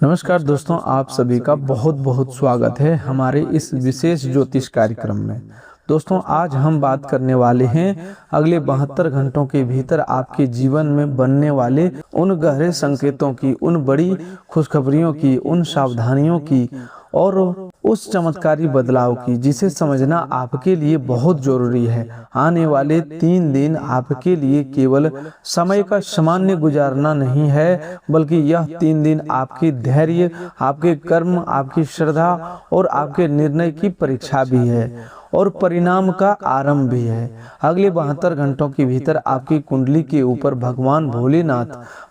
नमस्कार दोस्तों, आप सभी का बहुत बहुत स्वागत है हमारे इस विशेष ज्योतिष कार्यक्रम में। दोस्तों, आज हम बात करने वाले हैं अगले 72 घंटों के भीतर आपके जीवन में बनने वाले उन गहरे संकेतों की, उन बड़ी खुशखबरियों की, उन सावधानियों की और उस चमत्कारी बदलाव की जिसे समझना आपके लिए बहुत जरूरी है। आने वाले 3 दिन आपके लिए केवल समय का सामान्य गुजारना नहीं है, बल्कि यह 3 दिन आपके धैर्य, आपके कर्म, आपकी श्रद्धा और आपके निर्णय की परीक्षा भी है और परिणाम का आरंभ भी है। अगले 72 घंटों के भीतर आपकी कुंडली के ऊपर भगवान भोलेनाथ,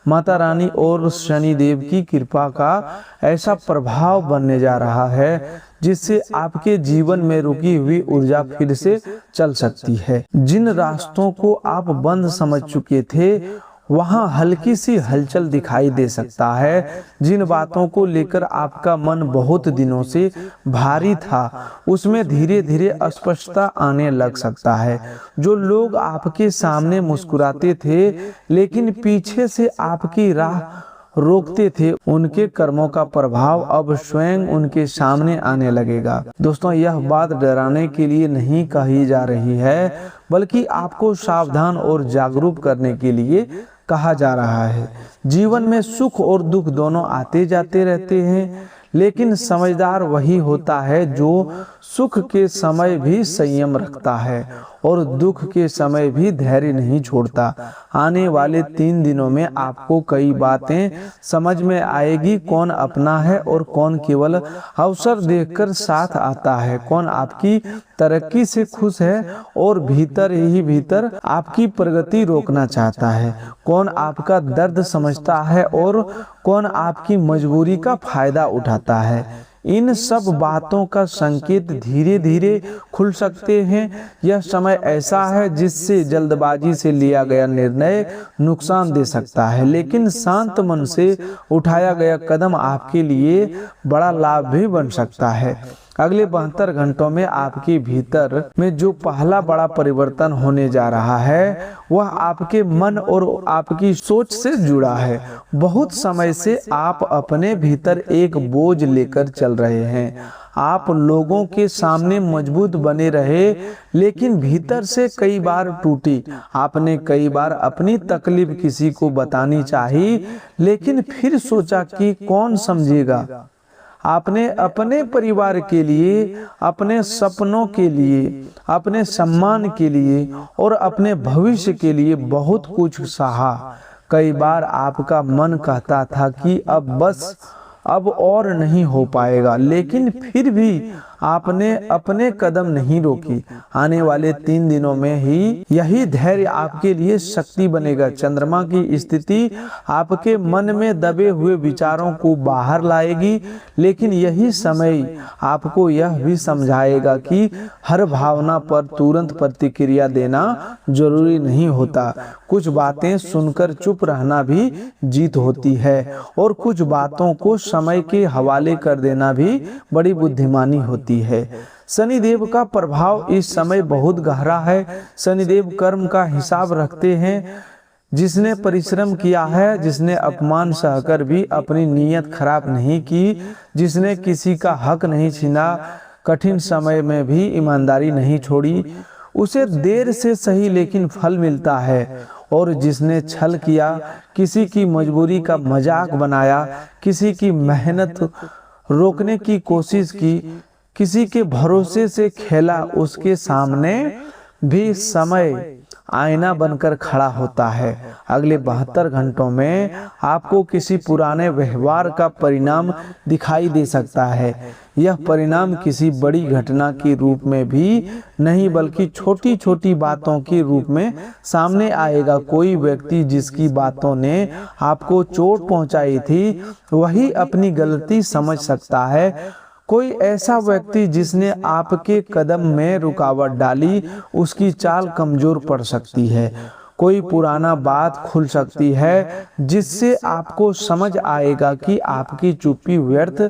माता रानी और शनि देव की कृपा का ऐसा प्रभाव बनने जा रहा है जिससे आपके जीवन में रुकी हुई ऊर्जा फिर से चल सकती है। जिन रास्तों को आप बंद समझ चुके थे वहां हल्की सी हलचल दिखाई दे सकता है। जिन बातों को लेकर आपका मन बहुत दिनों से भारी था उसमें धीरे धीरे स्पष्टता आने लग सकता है। जो लोग आपके सामने मुस्कुराते थे लेकिन पीछे से आपकी राह रोकते थे, उनके कर्मों का प्रभाव अब स्वयं उनके सामने आने लगेगा। दोस्तों, यह बात डराने के लिए नहीं कही जा रही है, बल्कि आपको सावधान और जागरूक करने के लिए कहा जा रहा है। जीवन में सुख और दुख दोनों आते जाते रहते हैं, लेकिन समझदार वही होता है जो सुख के समय भी संयम रखता है और दुख के समय भी धैर्य नहीं छोड़ता। आने वाले 3 दिनों में आपको कई बातें समझ में आएगी, कौन अपना है और कौन केवल अवसर देखकर साथ आता है, कौन आपकी तरक्की से खुश है और भीतर ही भीतर आपकी प्रगति रोकना चाहता है, कौन आपका दर्द समझता है और कौन आपकी मजबूरी का फायदा उठाता है। इन सब बातों का संकेत धीरे धीरे खुल सकते हैं। यह समय ऐसा है जिससे जल्दबाजी से लिया गया निर्णय नुकसान दे सकता है, लेकिन शांत मन से उठाया गया कदम आपके लिए बड़ा लाभ भी बन सकता है। अगले 72 घंटों में आपके भीतर में जो पहला बड़ा परिवर्तन होने जा रहा है वह आपके मन और आपकी सोच से जुड़ा है। बहुत समय से आप अपने भीतर एक बोझ लेकर चल रहे हैं। आप लोगों के सामने मजबूत बने रहे, लेकिन भीतर से कई बार टूटी। आपने कई बार अपनी तकलीफ किसी को बतानी चाहिए, लेकिन फिर सोचा कि कौन समझेगा। आपने अपने परिवार के लिए, अपने सपनों के लिए, अपने सम्मान के लिए और अपने भविष्य के लिए बहुत कुछ सहा। कई बार आपका मन कहता था कि अब और नहीं हो पाएगा, लेकिन फिर भी आपने अपने कदम नहीं रोकी। आने वाले 3 दिनों में ही यही धैर्य आपके लिए शक्ति बनेगा। चंद्रमा की स्थिति आपके मन में दबे हुए विचारों को बाहर लाएगी, लेकिन यही समय आपको यह भी समझाएगा कि हर भावना पर तुरंत प्रतिक्रिया देना जरूरी नहीं होता। कुछ बातें सुनकर चुप रहना भी जीत होती है और कुछ बातों को समय के हवाले कर देना भी बड़ी बुद्धिमानी होती है। शनिदेव का प्रभाव इस समय बहुत गहरा है। शनिदेव कर्म का हिसाब रखते हैं। जिसने परिश्रम किया है, जिसने अपमान सहकर भी अपनी नीयत खराब नहीं की, जिसने किसी का हक नहीं छीना, कठिन समय में भी ईमानदारी नहीं छोड़ी, उसे देर से सही लेकिन फल मिलता है। और जिसने छल किया, किसी की मजबूरी का मजाक बनाया, किसी की मेहनत रोकने की कोशिश की, किसी के भरोसे से खेला, उसके सामने भी समय आईना बनकर खड़ा होता है। अगले 72 घंटों में आपको किसी पुराने व्यवहार का परिणाम दिखाई दे सकता है। यह परिणाम किसी बड़ी घटना के रूप में भी नहीं, बल्कि छोटी छोटी बातों के रूप में सामने आएगा। कोई व्यक्ति जिसकी बातों ने आपको चोट पहुंचाई थी, वही अपनी गलती समझ सकता है। कोई ऐसा व्यक्ति जिसने आपके कदम में रुकावट डाली, उसकी चाल कमजोर पड़ सकती है। कोई पुराना बात खुल सकती है जिससे आपको समझ आएगा कि आपकी चुप्पी व्यर्थ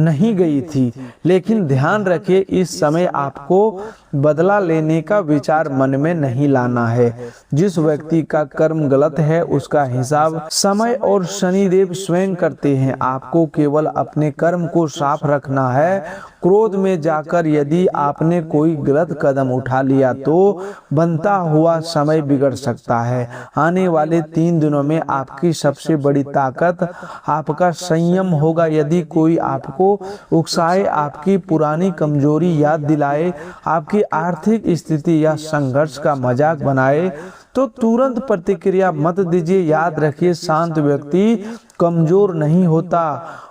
नहीं गई थी। लेकिन ध्यान रखिए, इस समय आपको बदला लेने का विचार मन में नहीं लाना है। जिस व्यक्ति का कर्म गलत है उसका हिसाब समय और शनिदेव स्वयं करते हैं। आपको केवल अपने कर्म को साफ रखना है। क्रोध में जाकर यदि आपने कोई गलत कदम उठा लिया तो बनता हुआ समय बिगड़ सकता है। आने वाले 3 दिनों में आपकी सबसे बड़ी ताकत आपका संयम होगा। यदि कोई आपको उकसाए, आपकी पुरानी कमजोरी याद दिलाए, आपकी आर्थिक स्थिति या संघर्ष का मजाक बनाए तो तुरंत प्रतिक्रिया मत दीजिए। याद रखिए, शांत व्यक्ति कमजोर नहीं होता,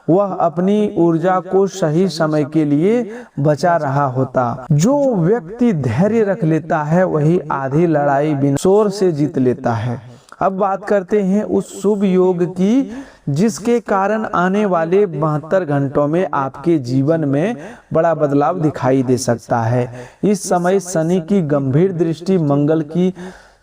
वह अपनी ऊर्जा को सही समय के लिए बचा रहा होता। जो व्यक्ति धैर्य रख लेता है वही आधी लड़ाई बिना शोर से जीत लेता है। अब बात करते हैं उस शुभ योग की जिसके कारण आने वाले 72 घंटों में आपके जीवन में बड़ा बदलाव दिखाई दे सकता है। इस समय शनि की गंभीर दृष्टि, मंगल की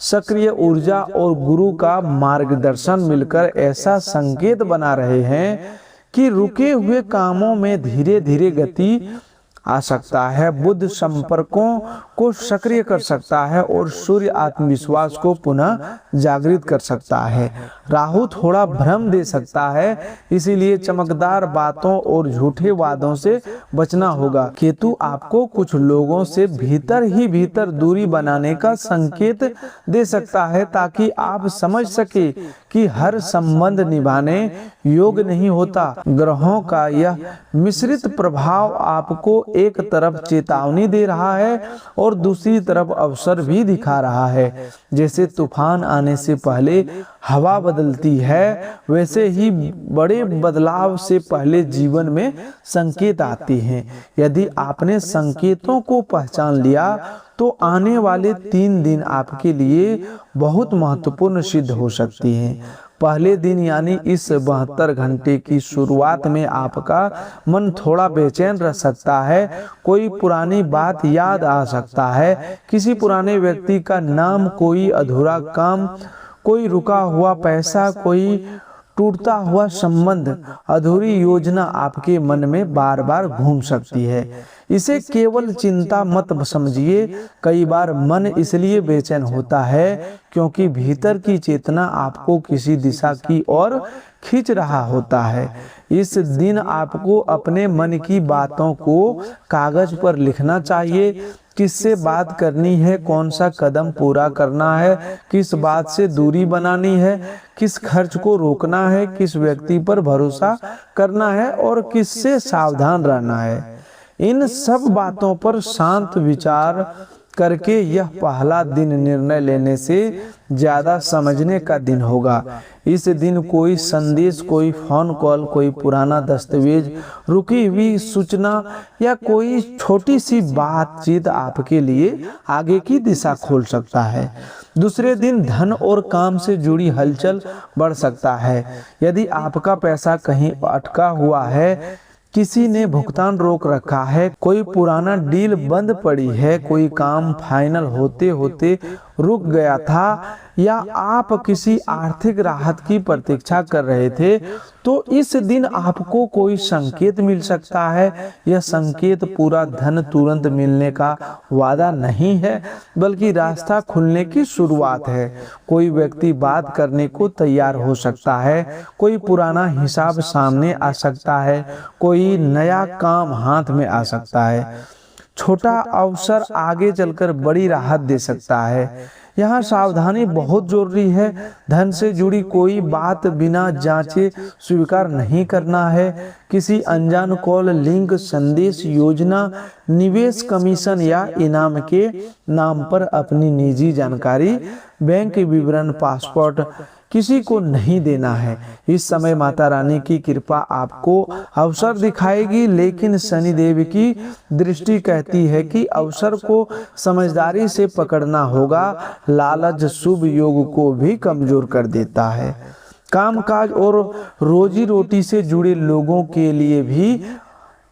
सक्रिय ऊर्जा और गुरु का मार्गदर्शन मिलकर ऐसा संकेत बना रहे हैं कि रुके हुए कामों में धीरे धीरे गति आ सकता है। बुध संपर्कों को सक्रिय कर सकता है और सूर्य आत्मविश्वास को पुनः जागृत कर सकता है। राहु थोड़ा भ्रम दे सकता है, इसीलिए चमकदार बातों और झूठे वादों से बचना होगा। केतु आपको कुछ लोगों से भीतर ही भीतर दूरी बनाने का संकेत दे सकता है ताकि आप समझ सके कि हर संबंध निभाने योग्य नहीं होता। ग्रहों का यह मिश्रित प्रभाव आपको एक तरफ चेतावनी दे रहा है और दूसरी तरफ अवसर भी दिखा रहा है। जैसे तूफान आने से पहले हवा बदलती है, वैसे ही बड़े बदलाव से पहले जीवन में संकेत आते हैं। यदि आपने संकेतों को पहचान लिया तो आने वाले 3 दिन आपके लिए बहुत महत्वपूर्ण सिद्ध हो सकती हैं। पहले दिन यानी इस 72 घंटे की शुरुआत में आपका मन थोड़ा बेचैन रह सकता है। कोई पुरानी बात याद आ सकता है, किसी पुराने व्यक्ति का नाम, कोई अधूरा काम, कोई रुका हुआ पैसा, कोई टूटता हुआ संबंध, अधूरी योजना आपके मन में बार बार घूम सकती है। इसे केवल चिंता मत समझिए। कई बार मन इसलिए बेचैन होता है क्योंकि भीतर की चेतना आपको किसी दिशा की ओर खींच रहा होता है। इस दिन आपको अपने मन की बातों को कागज पर लिखना चाहिए। किससे बात करनी है, कौन सा कदम पूरा करना है, किस बात से दूरी बनानी है, किस खर्च को रोकना है, किस व्यक्ति पर भरोसा करना है और किससे सावधान रहना है। इन सब बातों पर शांत विचार करके यह पहला दिन निर्णय लेने से ज्यादा समझने का दिन होगा। इस दिन कोई संदेश, कोई फोन कॉल, कोई पुराना दस्तावेज, रुकी हुई सूचना या कोई छोटी सी बातचीत आपके लिए आगे की दिशा खोल सकता है। दूसरे दिन धन और काम से जुड़ी हलचल बढ़ सकता है। यदि आपका पैसा कहीं अटका हुआ है, किसी ने भुगतान रोक रखा है, कोई पुराना डील बंद पड़ी है, कोई काम फाइनल होते होते रुक गया था या आप किसी आर्थिक राहत की प्रतीक्षा कर रहे थे, तो इस दिन आपको कोई संकेत मिल सकता है। यह संकेत पूरा धन तुरंत मिलने का वादा नहीं है, बल्कि रास्ता खुलने की शुरुआत है। कोई व्यक्ति बात करने को तैयार हो सकता है, कोई पुराना हिसाब सामने आ सकता है, कोई नया काम हाथ में आ सकता है। छोटा अवसर आगे चलकर बड़ी राहत दे सकता है। यहाँ सावधानी बहुत जरूरी है। धन से जुड़ी कोई बात बिना जांचे स्वीकार नहीं करना है। किसी अनजान कॉल, लिंक, संदेश, योजना, निवेश, कमीशन या इनाम के नाम पर अपनी निजी जानकारी, बैंक विवरण, पासपोर्ट किसी को नहीं देना है। इस समय माता रानी की कृपा आपको अवसर दिखाएगी, लेकिन शनिदेव की दृष्टि कहती है कि अवसर को समझदारी से पकड़ना होगा। लालच शुभ योग को भी कमजोर कर देता है। कामकाज और रोजी रोटी से जुड़े लोगों के लिए भी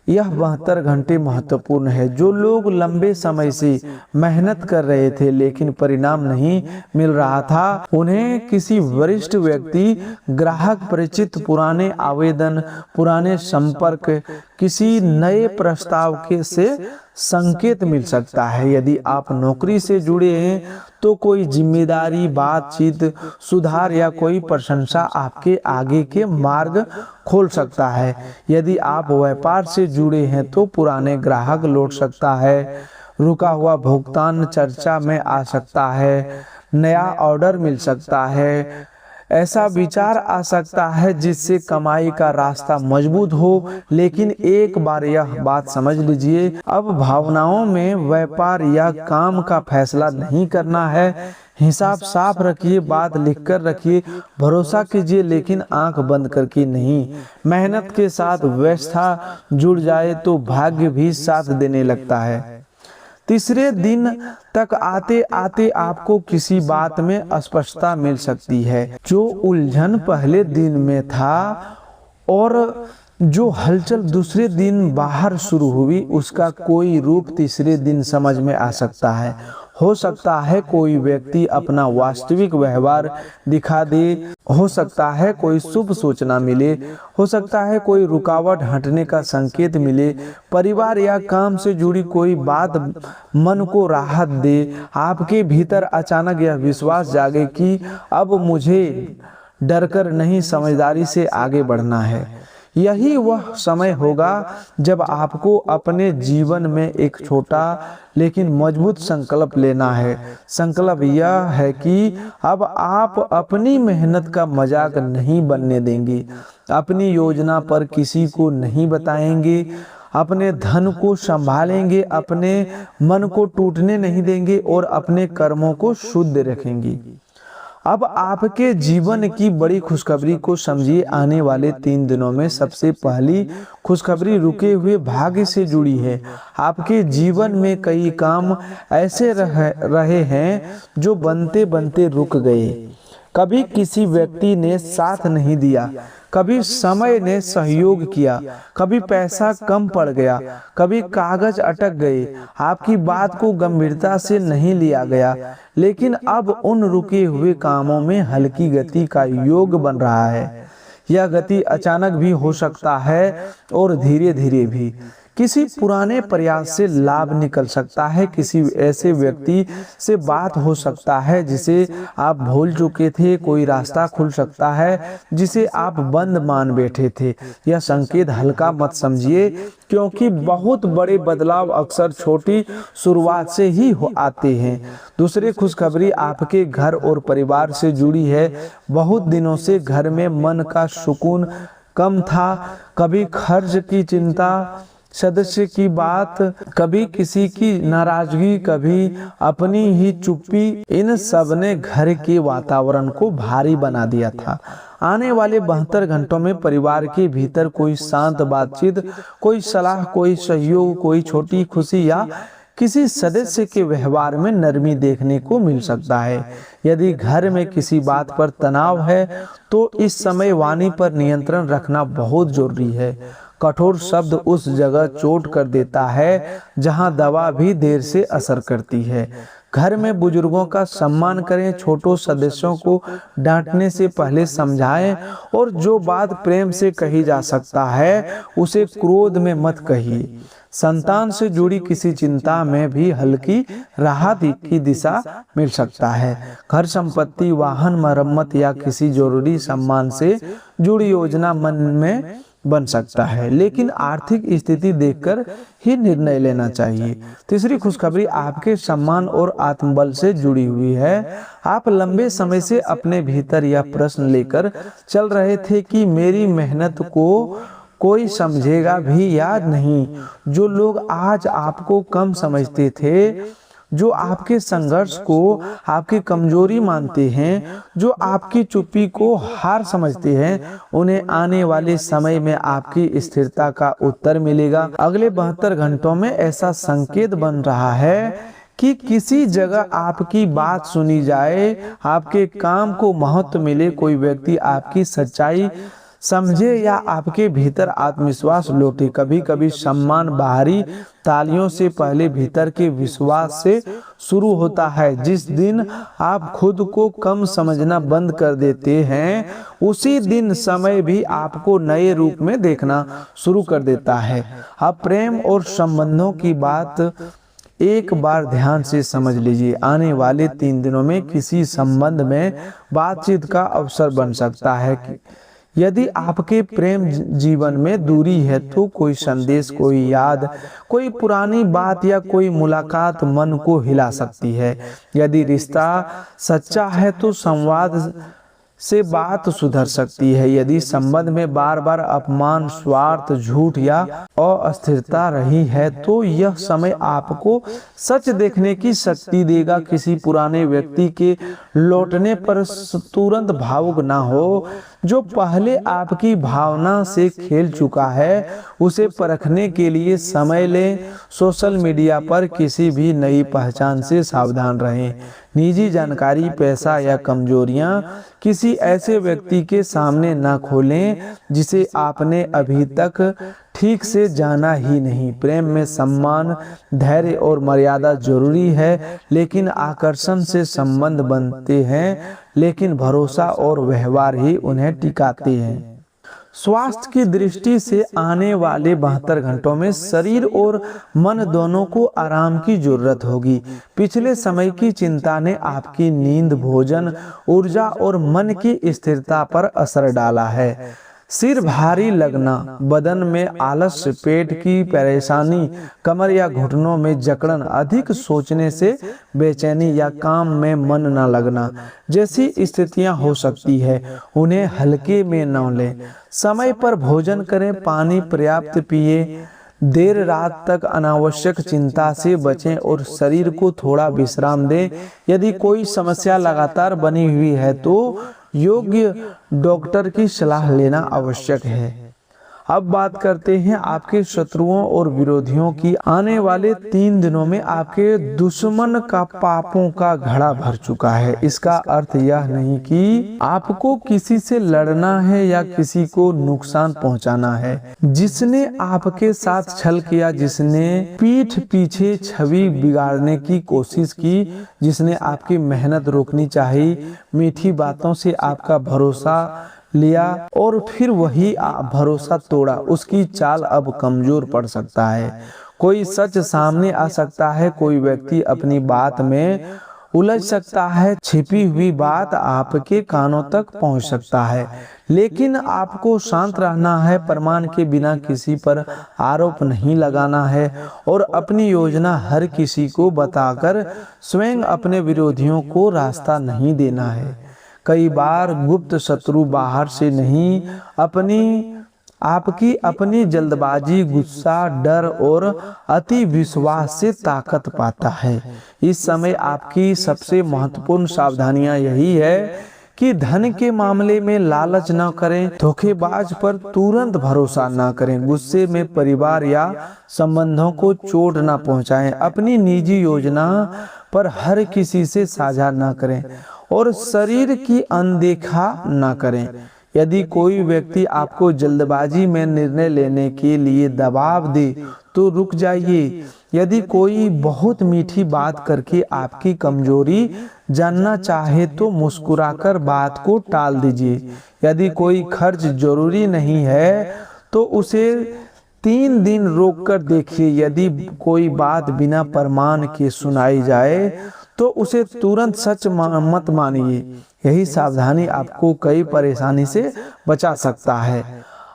यह 72 घंटे महत्वपूर्ण है। जो लोग लंबे समय से मेहनत कर रहे थे लेकिन परिणाम नहीं मिल रहा था, उन्हें किसी वरिष्ठ व्यक्ति, ग्राहक, परिचित, पुराने आवेदन, पुराने संपर्क, किसी नए प्रस्ताव के से संकेत मिल सकता है। यदि आप नौकरी से जुड़े हैं तो कोई जिम्मेदारी, बातचीत, सुधार या कोई प्रशंसा आपके आगे के मार्ग खोल सकता है। यदि आप व्यापार से जुड़े हैं तो पुराने ग्राहक लौट सकता है, रुका हुआ भुगतान चर्चा में आ सकता है, नया ऑर्डर मिल सकता है, ऐसा विचार आ सकता है जिससे कमाई का रास्ता मजबूत हो। लेकिन एक बार यह बात समझ लीजिए, अब भावनाओं में व्यापार या काम का फैसला नहीं करना है। हिसाब साफ रखिए, बात लिखकर रखिए, भरोसा कीजिए लेकिन आंख बंद करके नहीं। मेहनत के साथ व्यवस्था जुड़ जाए तो भाग्य भी साथ देने लगता है। तीसरे दिन तक आते आते आपको किसी बात में स्पष्टता मिल सकती है। जो उलझन पहले दिन में था और जो हलचल दूसरे दिन बाहर शुरू हुई, उसका कोई रूप तीसरे दिन समझ में आ सकता है। हो सकता है कोई व्यक्ति अपना वास्तविक व्यवहार दिखा दे, हो सकता है कोई शुभ सूचना मिले, हो सकता है कोई रुकावट हटने का संकेत मिले, परिवार या काम से जुड़ी कोई बात मन को राहत दे। आपके भीतर अचानक यह विश्वास जागे कि अब मुझे डरकर नहीं, समझदारी से आगे बढ़ना है। यही वह समय होगा जब आपको अपने जीवन में एक छोटा लेकिन मजबूत संकल्प लेना है। संकल्प यह है कि अब आप अपनी मेहनत का मजाक नहीं बनने देंगे, अपनी योजना पर किसी को नहीं बताएंगे, अपने धन को संभालेंगे, अपने मन को टूटने नहीं देंगे और अपने कर्मों को शुद्ध रखेंगे। अब आपके जीवन की बड़ी खुशखबरी को समझिए। आने वाले 3 दिनों में सबसे पहली खुशखबरी रुके हुए भाग्य से जुड़ी है। आपके जीवन में कई काम ऐसे रहे हैं जो बनते बनते रुक गए। कभी किसी व्यक्ति ने साथ नहीं दिया, कभी समय ने सहयोग किया, कभी पैसा कम पड़ गया, कभी कागज अटक गए, आपकी बात को गंभीरता से नहीं लिया गया। लेकिन अब उन रुके हुए कामों में हल्की गति का योग बन रहा है। यह गति अचानक भी हो सकता है और धीरे धीरे भी। किसी पुराने प्रयास से लाभ निकल सकता है, किसी ऐसे व्यक्ति से बात हो सकता है जिसे आप भूल चुके थे, कोई रास्ता खुल सकता है जिसे आप बंद मान बैठे थे। यह संकेत हल्का मत समझिए, क्योंकि बहुत बड़े बदलाव अक्सर छोटी शुरुआत से ही आते हैं। दूसरी खुशखबरी आपके घर और परिवार से जुड़ी है। बहुत दिनों से घर में मन का सुकून कम था। कभी खर्च की चिंता, सदस्य की बात, कभी किसी की नाराजगी, कभी अपनी ही चुप्पी, इन सब ने घर के वातावरण को भारी बना दिया था। आने वाले 72 घंटों में परिवार के भीतर कोई शांत बातचीत, कोई सलाह, कोई सहयोग, कोई छोटी खुशी या किसी सदस्य के व्यवहार में नरमी देखने को मिल सकता है। यदि घर में किसी बात पर तनाव है तो इस समय वाणी पर नियंत्रण रखना बहुत जरूरी है। कठोर शब्द उस जगह चोट कर देता है जहां दवा भी देर से असर करती है। घर में बुजुर्गों का सम्मान करें, छोटों सदस्यों को डांटने से पहले समझाएं और जो बात प्रेम से कही जा सकता है उसे क्रोध में मत कहिए। संतान से जुड़ी किसी चिंता में भी हल्की राहत की दिशा मिल सकता है। घर, संपत्ति, वाहन मरम्मत या किसी जरूरी सम्मान से जुड़ी योजना मन में बन सकता है, लेकिन आर्थिक स्थिति देखकर ही निर्णय लेना चाहिए। तीसरी खुशखबरी आपके सम्मान और आत्मबल से जुड़ी हुई है। आप लंबे समय से अपने भीतर यह प्रश्न लेकर चल रहे थे कि मेरी मेहनत को कोई समझेगा भी या नहीं। जो लोग आज आपको कम समझते थे, जो आपके संघर्ष को आपकी कमजोरी मानते हैं, जो आपकी चुप्पी को हार समझते हैं, उन्हें आने वाले समय में आपकी स्थिरता का उत्तर मिलेगा। अगले 72 घंटों में ऐसा संकेत बन रहा है कि किसी जगह आपकी बात सुनी जाए, आपके काम को महत्व मिले, कोई व्यक्ति आपकी सच्चाई समझे या आपके भीतर आत्मविश्वास लौटे। कभी कभी सम्मान बाहरी तालियों से पहले भीतर के विश्वास से शुरू होता है। जिस दिन आप खुद को कम समझना बंद कर देते हैं, उसी दिन समय भी आपको नए रूप में देखना शुरू कर देता है। अब प्रेम और संबंधों की बात एक बार ध्यान से समझ लीजिए। आने वाले 3 दिनों में किसी संबंध में बातचीत का अवसर बन सकता है कि यदि आपके प्रेम जीवन में दूरी है तो कोई संदेश, कोई याद, कोई पुरानी बात या कोई मुलाकात मन को हिला सकती है। यदि रिश्ता सच्चा है तो संवाद से बात सुधर सकती है। यदि संबंध में बार बार अपमान, स्वार्थ, झूठ या अस्थिरता रही है तो यह समय आपको सच देखने की शक्ति देगा। किसी पुराने व्यक्ति के लौटने पर तुरंत भावुक ना हो। जो पहले आपकी भावना से खेल चुका है उसे परखने के लिए समय लें। सोशल मीडिया पर किसी भी नई पहचान से सावधान रहें। निजी जानकारी, पैसा या कमजोरियां किसी ऐसे व्यक्ति के सामने ना खोलें जिसे आपने अभी तक ठीक से जाना ही नहीं। प्रेम में सम्मान, धैर्य और मर्यादा जरूरी है, लेकिन आकर्षण से संबंध बनते हैं, लेकिन भरोसा और व्यवहार ही उन्हें टिकाते हैं। स्वास्थ्य की दृष्टि से आने वाले 72 घंटों में शरीर और मन दोनों को आराम की जरूरत होगी। पिछले समय की चिंता ने आपकी नींद, भोजन, ऊर्जा और मन की स्थिरता पर असर डाला है। सिर भारी लगना, बदन में आलस्य, पेट की परेशानी, कमर या घुटनों में जकड़न, अधिक सोचने से बेचैनी या काम में मन न लगना जैसी स्थितियां हो सकती है। उन्हें हल्के में न लें। समय पर भोजन करें, पानी पर्याप्त पिए, देर रात तक अनावश्यक चिंता से बचें और शरीर को थोड़ा विश्राम दें। यदि कोई समस्या लगातार बनी हुई है तो योग्य डॉक्टर की सलाह लेना आवश्यक है। अब बात करते हैं आपके शत्रुओं और विरोधियों की। आने वाले 3 दिनों में आपके दुश्मन का पापों का घड़ा भर चुका है। इसका अर्थ यह नहीं कि आपको किसी से लड़ना है या किसी को नुकसान पहुंचाना है। जिसने आपके साथ छल किया, जिसने पीठ पीछे छवि बिगाड़ने की कोशिश की, जिसने आपकी मेहनत रोकनी चाहिए, मीठी बातों से आपका भरोसा लिया और फिर वही भरोसा तोड़ा, उसकी चाल अब कमजोर पड़ सकता है। कोई सच सामने आ सकता है, कोई व्यक्ति अपनी बात में उलझ सकता है, छिपी हुई बात आपके कानों तक पहुंच सकता है। लेकिन आपको शांत रहना है, प्रमाण के बिना किसी पर आरोप नहीं लगाना है और अपनी योजना हर किसी को बताकर स्वयं अपने विरोधियों को रास्ता नहीं देना है। कई बार गुप्त शत्रु बाहर से नहीं, आपकी अपनी जल्दबाजी, गुस्सा, डर और अति विश्वास से ताकत पाता है। इस समय आपकी सबसे महत्वपूर्ण सावधानियां यही है कि धन के मामले में लालच न करें, धोखेबाज पर तुरंत भरोसा न करें, गुस्से में परिवार या संबंधों को चोट न पहुंचाएं, अपनी निजी योजना पर हर किसी से साझा न करें और शरीर की अनदेखा न करें। यदि कोई व्यक्ति आपको जल्दबाजी में निर्णय लेने के लिए दबाव दे तो रुक जाइए। यदि कोई बहुत मीठी बात करके आपकी कमजोरी जानना चाहे तो मुस्कुराकर बात को टाल दीजिए। यदि कोई खर्च जरूरी नहीं है तो उसे 3 दिन रोक कर देखिए। यदि कोई बात बिना प्रमाण के सुनाई जाए तो उसे तुरंत सच मत मानिए। यही सावधानी आपको कई परेशानी से बचा सकता है।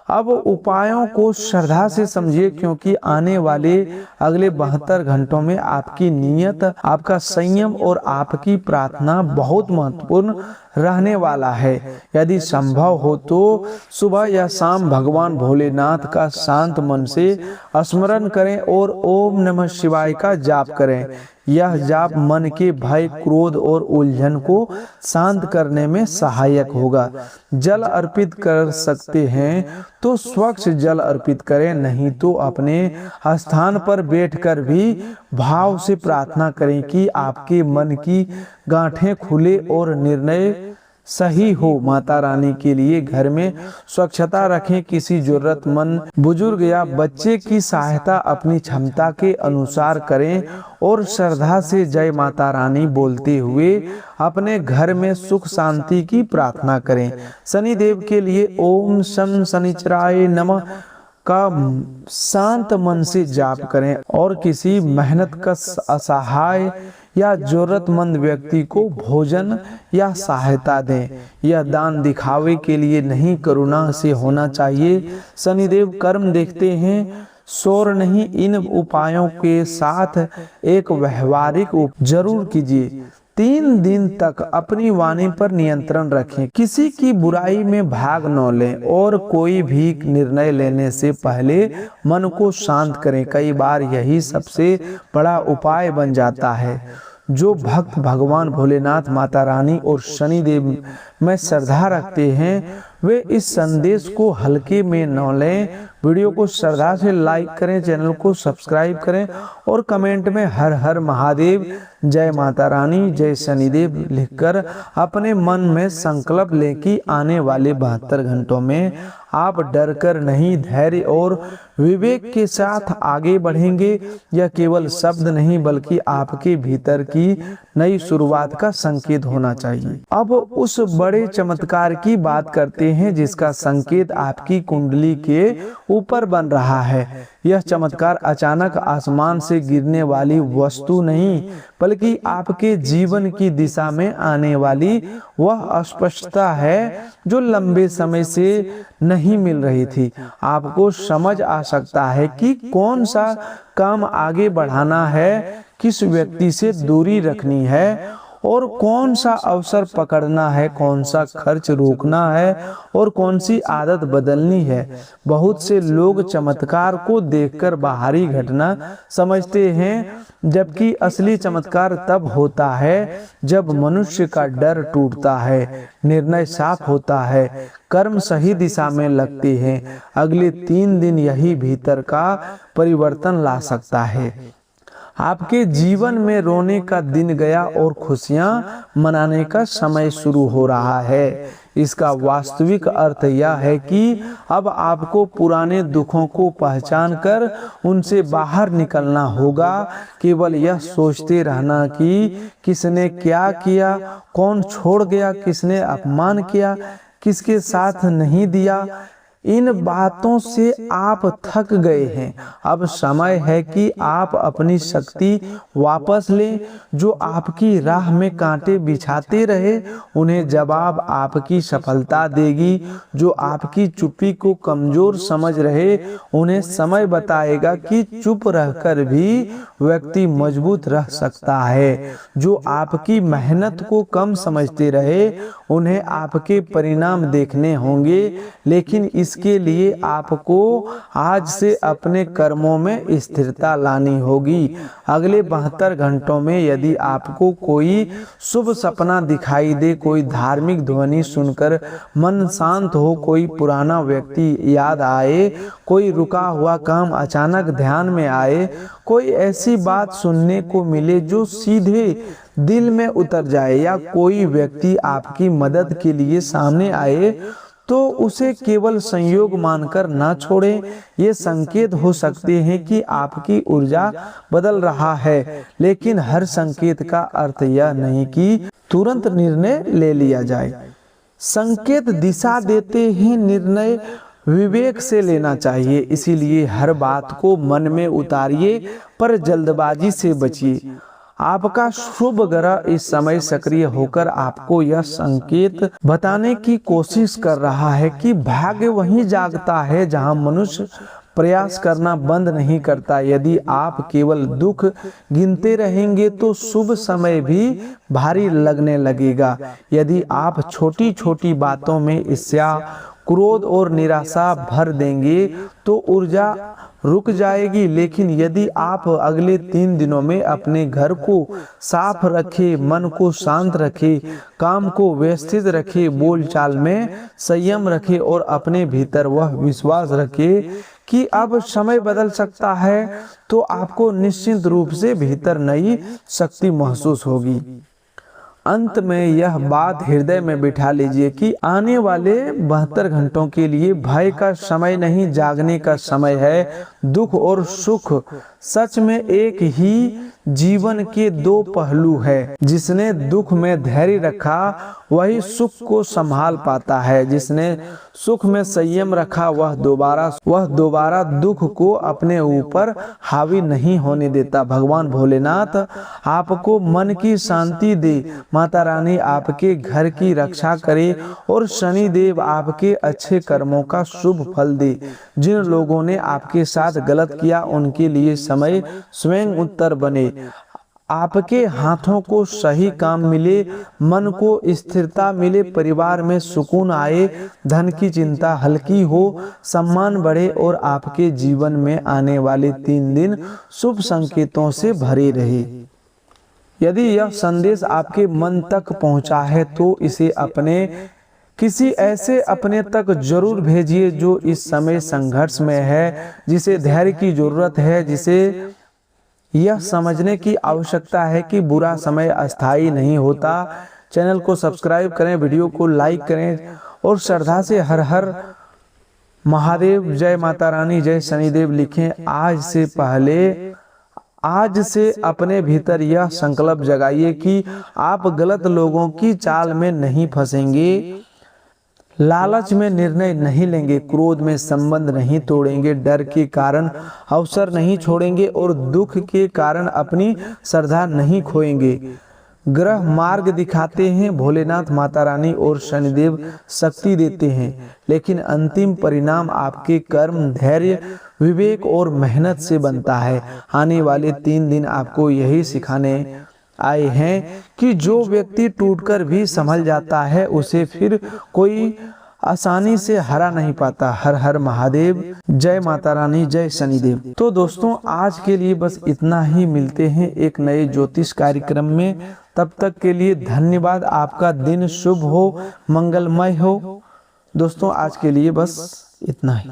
अब उपायों को श्रद्धा से समझिए, क्योंकि आने वाले अगले 72 घंटों में आपकी नियत, आपका संयम और आपकी प्रार्थना बहुत महत्वपूर्ण रहने वाला है। यदि संभव हो तो सुबह या शाम भगवान भोलेनाथ का शांत मन से स्मरण करें और ओम नमः शिवाय का जाप करें। यह जाप मन के भय, क्रोध और उलझन को शांत करने में सहायक होगा। जल अर्पित कर सकते हैं तो स्वच्छ जल अर्पित करें, नहीं तो अपने स्थान पर बैठकर भी भाव से प्रार्थना करें कि आपके मन की गांठें खुले और निर्णय सही हो। माता रानी के लिए घर में स्वच्छता रखें। किसी जरूरतमंद बुजुर्ग या बच्चे की सहायता अपनी क्षमता के अनुसार करें और श्रद्धा से जय माता रानी बोलते हुए अपने घर में सुख शांति की प्रार्थना करें। शनिदेव के लिए ओम शं शनिचराय नमः का शांत मन से जाप करें और किसी मेहनतकश असहाय या जरूरतमंद व्यक्ति को भोजन या सहायता दें। यह दान दिखावे के लिए नहीं, करुणा से होना चाहिए। शनिदेव कर्म देखते हैं, शोर नहीं। इन उपायों के साथ एक व्यवहारिक जरूर कीजिए। 3 दिन तक अपनी वाणी पर नियंत्रण रखें। किसी की बुराई में भाग न लें और कोई भी निर्णय लेने से पहले मन को शांत करें। कई बार यही सबसे बड़ा उपाय बन जाता है। जो भक्त भगवान भोलेनाथ, माता रानी और शनिदेव में श्रद्धा रखते हैं वे इस संदेश को हल्के में न लें। वीडियो को श्रद्धा से लाइक करें, चैनल को सब्सक्राइब करें और कमेंट में हर हर महादेव, जय माता रानी, जय शनिदेव लिखकर अपने मन में संकल्प लें कि आने वाले 72 घंटों में आप डर कर नहीं, धैर्य और विवेक के साथ आगे बढ़ेंगे। यह केवल शब्द नहीं बल्कि आपके भीतर की नई शुरुआत का संकेत होना चाहिए। अब उस बड़े चमत्कार की बात करते हैं जिसका संकेत आपकी कुंडली के ऊपर बन रहा है। यह चमत्कार अचानक आसमान से गिरने वाली वस्तु नहीं बल्कि आपके जीवन की दिशा में आने वाली वह अस्पष्टता है जो लंबे समय से नहीं मिल रही थी। आपको समझ आ सकता है कि कौन सा काम आगे बढ़ाना है, किस व्यक्ति से दूरी रखनी है और कौन सा अवसर पकड़ना है, कौन सा खर्च रोकना है और कौन सी आदत बदलनी है। बहुत से लोग चमत्कार को देखकर बाहरी घटना समझते हैं, जबकि असली चमत्कार तब होता है जब मनुष्य का डर टूटता है, निर्णय साफ होता है, कर्म सही दिशा में लगते हैं। अगले 3 दिन यही भीतर का परिवर्तन ला सकता है। आपके जीवन में रोने का दिन गया और खुशियां मनाने का समय शुरू हो रहा है। इसका वास्तविक अर्थ यह है कि अब आपको पुराने दुखों को पहचान कर उनसे बाहर निकलना होगा। केवल यह सोचते रहना कि किसने क्या किया, कौन छोड़ गया, किसने अपमान किया, किसके साथ नहीं दिया, इन बातों से आप थक गए हैं। अब समय है कि आप अपनी शक्ति वापस लें। जो आपकी राह में कांटे बिछाते रहे उन्हें जवाब आपकी सफलता देगी। जो आपकी चुप्पी को कमजोर समझ रहे उन्हें समय बताएगा कि चुप रहकर भी व्यक्ति मजबूत रह सकता है। जो आपकी मेहनत को कम समझते रहे उन्हें आपके परिणाम देखने होंगे, लेकिन इसके लिए आपको आज से अपने कर्मों में स्थिरता लानी होगी। अगले 72 घंटों में यदि आपको कोई शुभ सपना दिखाई दे, कोई धार्मिक ध्वनि सुनकर मन शांत हो, कोई पुराना व्यक्ति याद आए, कोई रुका हुआ काम अचानक ध्यान में आए, कोई ऐसी बात सुनने को मिले जो सीधे दिल में उतर जाए या कोई व्यक्ति आपकी मदद के लिए सामने आए, तो उसे केवल संयोग मानकर ना छोड़ें। ये संकेत हो सकते हैं कि आपकी ऊर्जा बदल रहा है, लेकिन हर संकेत का अर्थ यह नहीं कि तुरंत निर्णय ले लिया जाए। संकेत दिशा देते हैं, निर्णय विवेक से लेना चाहिए। इसीलिए हर बात को मन में उतारिए पर जल्दबाजी से बचिए। आपका शुभ ग्रह इस समय सक्रिय होकर आपको यह संकेत बताने की कोशिश कर रहा है कि भाग्य वहीं जागता है जहां मनुष्य प्रयास करना बंद नहीं करता। यदि आप केवल दुख गिनते रहेंगे तो शुभ समय भी भारी लगने लगेगा। यदि आप छोटी छोटी बातों में ईर्ष्या, क्रोध और निराशा भर देंगे तो ऊर्जा रुक जाएगी। लेकिन यदि आप अगले 3 दिनों में अपने घर को साफ रखें, मन को शांत रखें, काम को व्यवस्थित रखें, बोलचाल में संयम रखें और अपने भीतर वह विश्वास रखें कि अब समय बदल सकता है, तो आपको निश्चित रूप से भीतर नई शक्ति महसूस होगी। अंत में यह बात हृदय में बिठा लीजिए कि आने वाले 72 घंटों के लिए भय का समय नहीं, जागने का समय है। दुख और सुख सच में एक ही जीवन के दो पहलू है। जिसने दुख में धैर्य रखा वही सुख को संभाल पाता है। जिसने सुख में संयम रखा वह दोबारा दुख को अपने ऊपर हावी नहीं होने देता। भगवान भोलेनाथ आपको मन की शांति दे, माता रानी आपके घर की रक्षा करे और शनि देव आपके अच्छे कर्मों का शुभ फल दे। जिन लोगों ने आपके साथ गलत किया उनके लिए समय स्वयं उत्तर बने। आपके हाथों को सही काम मिले, मन को स्थिरता मिले, परिवार में सुकून आए, धन की चिंता हल्की हो, सम्मान बढ़े और आपके जीवन में आने वाले 3 दिन शुभ संकेतों से भरे रहे। यदि यह संदेश आपके मन तक पहुंचा है तो इसे अपने किसी ऐसे अपने तक जरूर भेजिए जो इस समय संघर्ष में है, जिसे धैर्य की जरूरत है, जिसे यह समझने की आवश्यकता है कि बुरा समय अस्थायी नहीं होता। चैनल को सब्सक्राइब करें, वीडियो को लाइक करें और श्रद्धा से हर हर महादेव, जय माता रानी, जय शनिदेव लिखें। आज से अपने भीतर यह संकल्प जगाइए कि आप गलत लोगों की चाल में नहीं फंसेंगे, लालच में निर्णय नहीं लेंगे, क्रोध में संबंध नहीं तोड़ेंगे, डर के कारण अवसर नहीं छोड़ेंगे और दुख के कारण अपनी श्रद्धा नहीं खोएंगे। ग्रह मार्ग दिखाते हैं, भोलेनाथ, माता रानी और शनिदेव शक्ति देते हैं, लेकिन अंतिम परिणाम आपके कर्म, धैर्य, विवेक और मेहनत से बनता है। आने वाले 3 दिन आपको यही सिखाने आए हैं कि जो व्यक्ति टूटकर भी संभल जाता है उसे फिर कोई आसानी से हरा नहीं पाता। हर हर महादेव, जय माता रानी, जय शनिदेव। तो दोस्तों आज के लिए बस इतना ही। मिलते हैं एक नए ज्योतिष कार्यक्रम में। तब तक के लिए धन्यवाद। आपका दिन शुभ हो, मंगलमय हो। दोस्तों आज के लिए बस इतना ही।